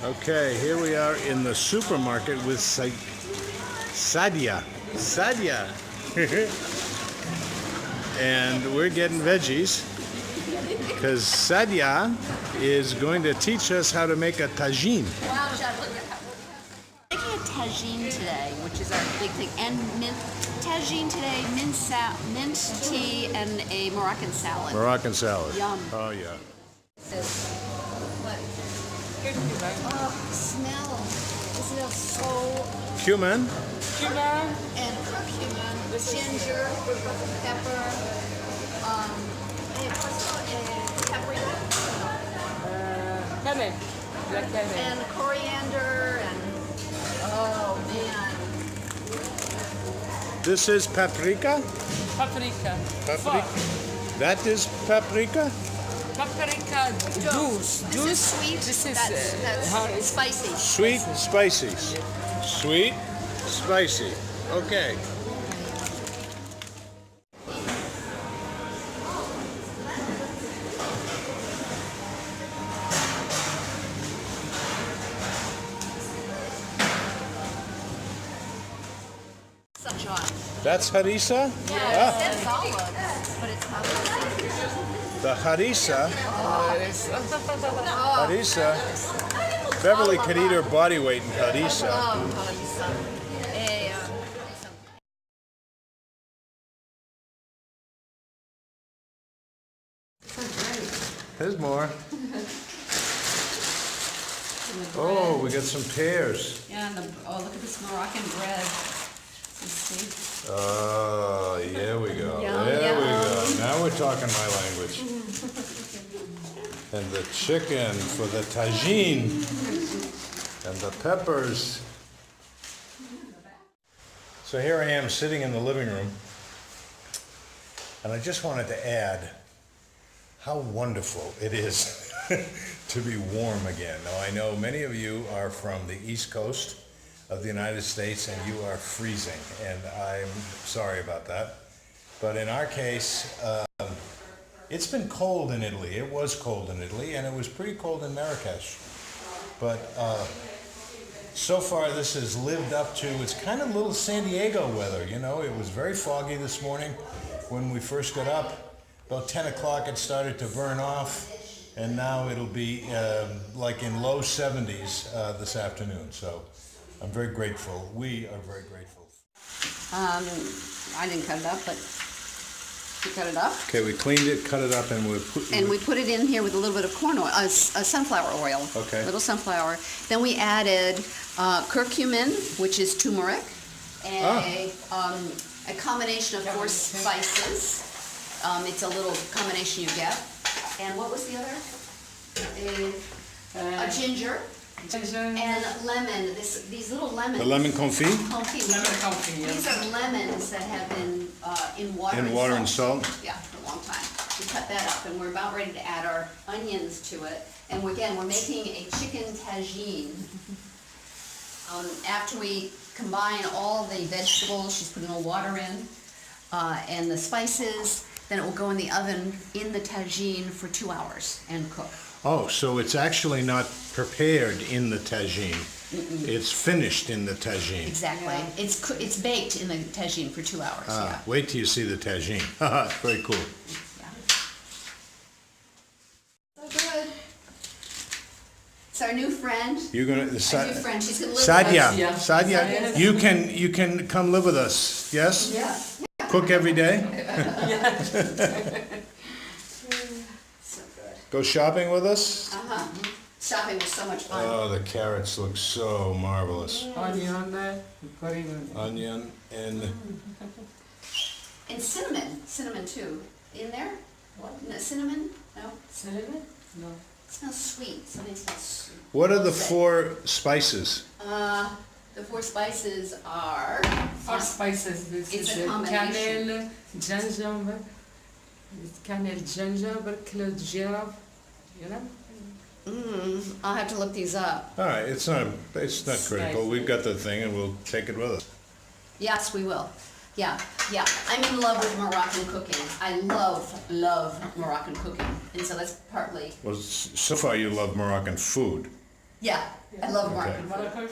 Okay, here we are in the supermarket with Saadia. Saadia. And we're getting veggies because Saadia is going to teach us how to make a tagine. Wow, John, look at that. We're making a tagine today, which is our big thing. And tagine today, mint tea, and a Moroccan salad. Moroccan salad. Yum. Oh, yeah. Oh, smell. It smells so... Cumin. Cumin. And cumin, ginger, pepper, paprika. And coriander, and oh man. This is paprika? Paprika. Paprika. That is paprika? Paprika juice. This is sweet. This is That's spicy. Sweet, spicy. Sweet, spicy. Okay. That's harissa? Yeah, it says olives, but it's not. The harissa. Harissa. Beverly could eat her body weight in harissa. There's more. Oh, we got some pears. Yeah, and oh, look at this Moroccan bread. Oh, here we go. Yum, there we yum. go. Now we're talking my language. And the chicken for the tagine. And the peppers. So here I am sitting in the living room. And I just wanted to add how wonderful it is to be warm again. Now I know many of you are from the East Coast of the United States and you are freezing, and I'm sorry about that. But in our case, it's been cold in Italy. It was cold in Italy, and it was pretty cold in Marrakesh. But so far this has lived up to, it's kind of little San Diego weather, you know. It was very foggy this morning when we first got up. About 10 o'clock it started to burn off, and now it'll be like in low 70s this afternoon. So I'm very grateful. We are very grateful. I didn't cut it up, but you cut it up. Okay, we cleaned it, cut it up, and we put it in here with a little bit of corn oil, sunflower oil. Okay. A little sunflower. Then we added curcumin, which is turmeric, and a combination of 4 spices. It's a little combination you get. And what was the other? A ginger. And lemon. These little lemons. The lemon confit? These are lemons that have been in water. In water and salt? Yeah, for a long time. We cut that up, and we're about ready to add our onions to it. And again, we're making a chicken tagine. After we combine all the vegetables, she's putting a little water in, and the spices, then it will go in the oven in the tagine for 2 hours and cook. Oh, so it's actually not prepared in the tagine. It's finished in the tagine. Exactly. Yeah. It's baked in the tagine for 2 hours. Yeah. Wait till you see the tagine. Very cool. Yeah. So good. It's our new friend. You're gonna Our new friend. She's gonna live Saadia. with us. Saadia, you can come live with us. Yes. Yeah. Cook every day. So good. Go shopping with us. Shopping was so much fun. Oh, the carrots look so marvelous. Onion, Onion and cinnamon. Cinnamon too. In there? What? No, cinnamon? No. cinnamon? No. It smells sweet. Something smells sweet. what are the 4 spices? The 4 spices are... 4 spices. This It's is a combination. Cannelle, ginger, clove, giraffe. You know? I'll have to look these up. All right, it's not critical. We've got the thing, and we'll take it with us. Yes, we will. Yeah. I'm in love with Moroccan cooking. I love Moroccan cooking. And so that's partly... Well, so far you love Moroccan food. Yeah, I love Okay. Moroccan.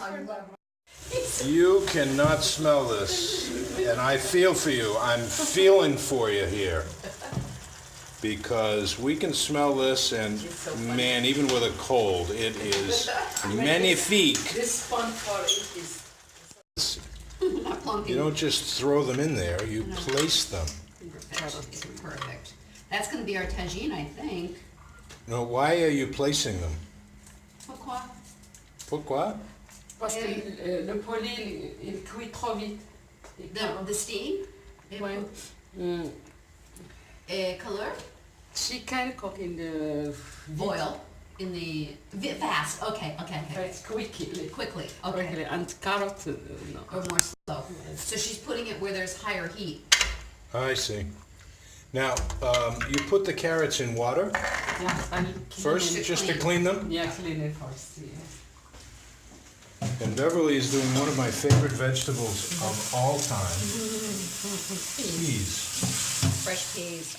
You cannot smell this, and I feel for you. I'm feeling for you here. Because we can smell this, and man, even with a cold, it is magnifique. This fun for it is You don't just throw them in there, you place them. Perfect. Perfect. That's going to be our tagine, I think. No, why are you placing them? Pourquoi? Pourquoi? parce que le poulet il cuit trop vite. The steam? Ouais. Color? Chicken cook in the Boil. In the... Fast. Okay. It's quickly. Quickly. Okay. Quickly. And carrot, no. Or more slow. So she's putting it where there's higher heat. I see. Now, you put the carrots in water Yeah, and first, clean it. just to clean them? Yeah, clean it first. Yeah. And Beverly is doing one of my favorite vegetables of all time. Peas. Fresh peas.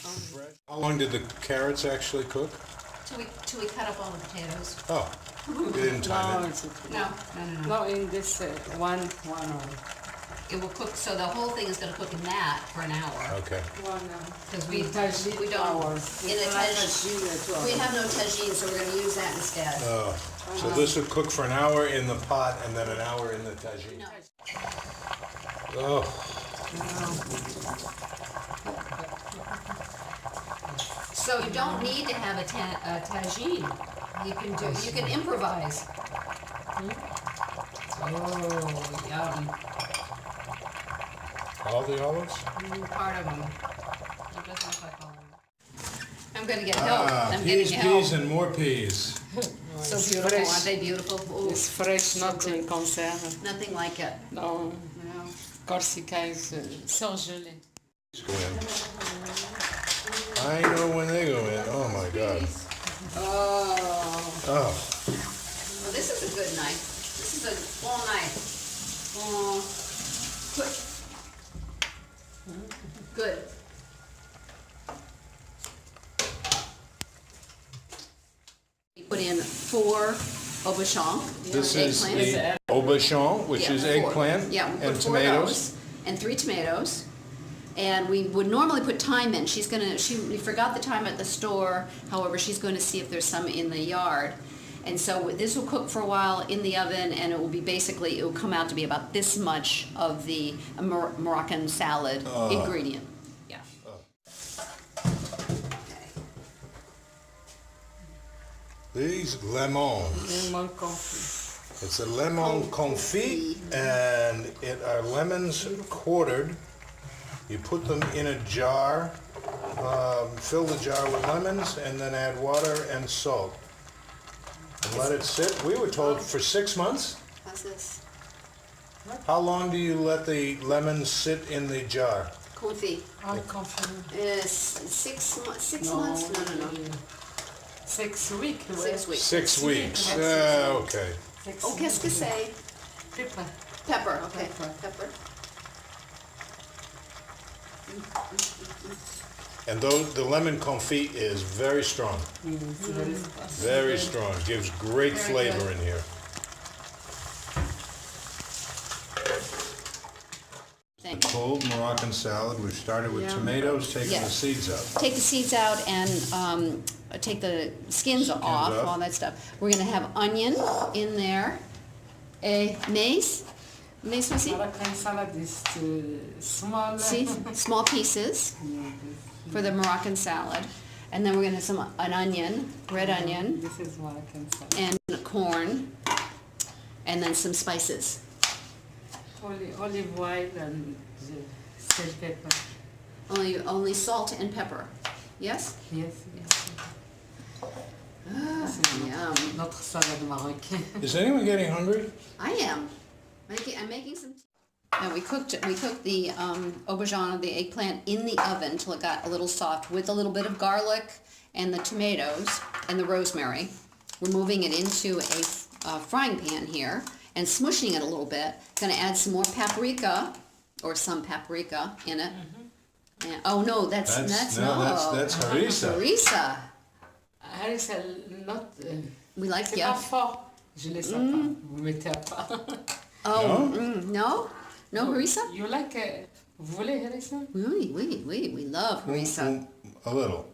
How long did the carrots actually cook? Till we cut up all the potatoes. Oh, you didn't time No, it. it's okay. No. No, in this one hour. It will cook, so the whole thing is going to cook in that for an hour. Okay. 1 hour. Because we Tagine don't... hours. In a tagine, Tagine, 2 we hours. have no tagine, so we're going to use that instead. Oh, so this would cook for an hour in the pot and then an hour in the tagine. No. Oh, So you don't need to have a tagine. You can improvise. Oh, yum. all the olives? Part of them. It doesn't look like all of them. I'm gonna get help. I'm Peas, getting help. peas, and more peas. So beautiful, aren't they beautiful? Ooh, It's fresh, not in conserve. nothing like it. No, No. Corsica is surgelé. Go in. I know when they go in. Oh my God. Oh. Oh, Well, this is a good knife. This is a full knife. Oh, good. Good. You put in 4 aubergine. this is eggplants. the aubergine, which Yeah, is 4. eggplant Yeah, we put and 4 of tomatoes. those, and 3 tomatoes. And we would normally put thyme in. We forgot the thyme at the store. However, she's going to see if there's some in the yard. And so this will cook for a while in the oven, and it will be it will come out to be about this much of the Moroccan salad ingredient. Yeah. Okay. These lemons. Lemon confit. It's a lemon confit, and it are lemons quartered. You put them in a jar, fill the jar with lemons, and then add water and salt. And let it sit. We were told for 6 months. How's this? How long do you let the lemons sit in the jar? Confit. I'm confident. 6 months? 6 months? No. 6 weeks. 6 weeks. 6 weeks. Okay. Oh, qu'est-ce que c'est? Pepper. Pepper, okay. Pepper. Pepper. And the lemon confit is very strong. Very strong. Gives great Very flavor good. in here. Thank you. Cold Moroccan salad. We've started with tomatoes, taking Yeah. the seeds out. Take the seeds out and take the skins off, off. all that stuff. We're gonna have onion in there. Maize aussi? Moroccan salad is small. See, small pieces for the Moroccan salad. And then we're gonna have an onion, red onion, This is Moroccan salad. and corn, and then some spices. Olive oil and salt, pepper. Only salt and pepper. Yes? Yes. Yum. Notre salade marocaine. Is anyone getting hungry? I am. I'm making some. And we cooked the aubergine, the eggplant, in the oven until it got a little soft with a little bit of garlic and the tomatoes and the rosemary. We're moving it into a frying pan here and smushing it a little bit. Going to add some more paprika, or some paprika in it. And, oh no, that's That's harissa. Harissa. Harissa, not. We like C'est pas fort. Je laisse à part. Vous mettez à part. Oh, no? No harissa? You like it? Vous voulez harissa? We love harissa. A little.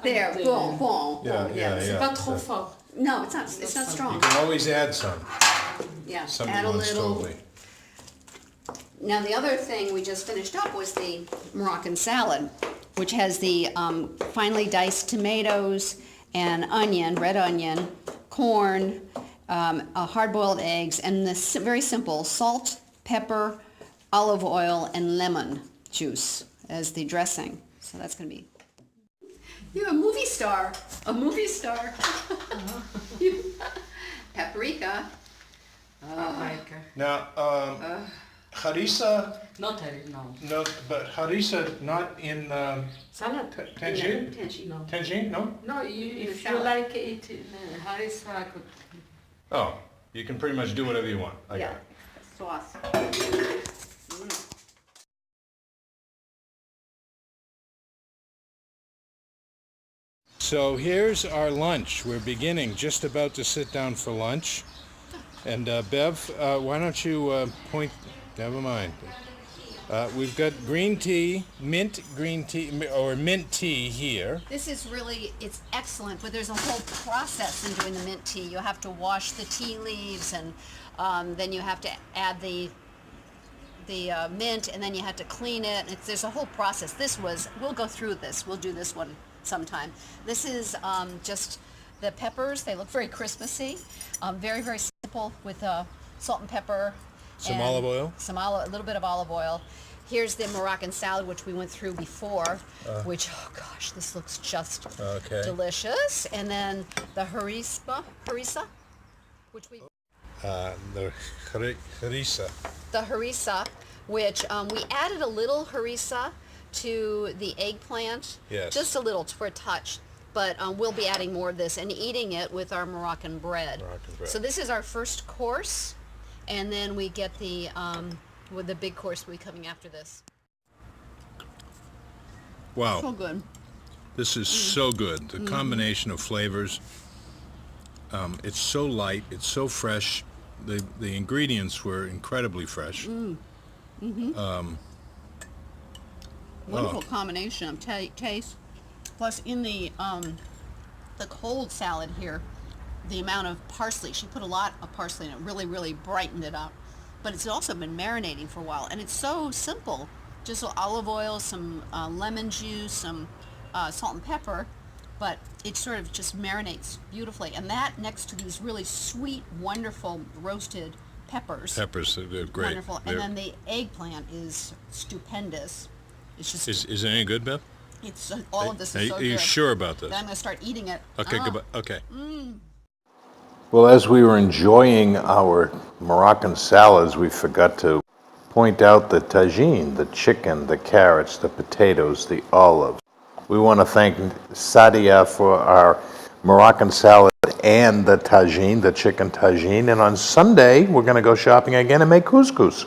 There, bon. Yeah, yeah, C'est yeah. pas trop fort. No, it's not You strong. can always add some. Yeah, Somebody add a once little. told me. Now, the other thing we just finished up was the Moroccan salad, which has the finely diced tomatoes and onion, red onion, corn, hard-boiled eggs, and the very simple salt, pepper, olive oil, and lemon juice as the dressing. So that's going to be... You're a movie star. A movie star. Paprika. Like, Now, harissa, not harissa, no. no, but harissa not in Salad? tagine? Tenchi. No. Tagine, no? No, In if salad. you like it in harissa, I could. Oh, you can pretty much do whatever you want. I got Yeah, it. sauce. So here's our lunch. We're beginning, just about to sit down for lunch. And Bev, why don't you point, never mind. We've got green tea, mint green tea, or mint tea here. This is really, it's excellent, but there's a whole process in doing the mint tea. You have to wash the tea leaves, and then you have to add the mint, and then you have to clean it. There's a whole process. We'll go through this. We'll do this one sometime. This is just the peppers. They look very Christmassy. Very, very simple with salt and pepper. Some and olive oil? a little bit of olive oil. Here's the Moroccan salad, which we went through before, which, oh gosh, this looks just delicious. And then the harissa, which we... The harissa. The harissa, which we added a little harissa to the eggplant. Yes. Just a little for a touch. But we'll be adding more of this and eating it with our Moroccan bread. Moroccan bread. So this is our first course, and then we get the big course will be coming after this. Wow. So good. This is so good. The combination of flavors. It's so light. It's so fresh. The ingredients were incredibly fresh. Wonderful combination of taste. Plus, in the cold salad here, the amount of parsley. She put a lot of parsley in it. Really, really brightened it up. But it's also been marinating for a while, and it's so simple. Just olive oil, some lemon juice, some salt and pepper, but it sort of just marinates beautifully. And that next to these really sweet, wonderful roasted peppers. Peppers, they're great. Wonderful. And then the eggplant is stupendous. It's just, Is it any good, Bev? it's all of this is so Are good. you sure about this? Then I'm going to start eating it. Okay, Oh. goodbye. Okay. Well, as we were enjoying our Moroccan salads, we forgot to point out the tagine, the chicken, the carrots, the potatoes, the olives. We want to thank Saadia for our Moroccan salad and the tagine, the chicken tagine. And on Sunday, we're going to go shopping again and make couscous.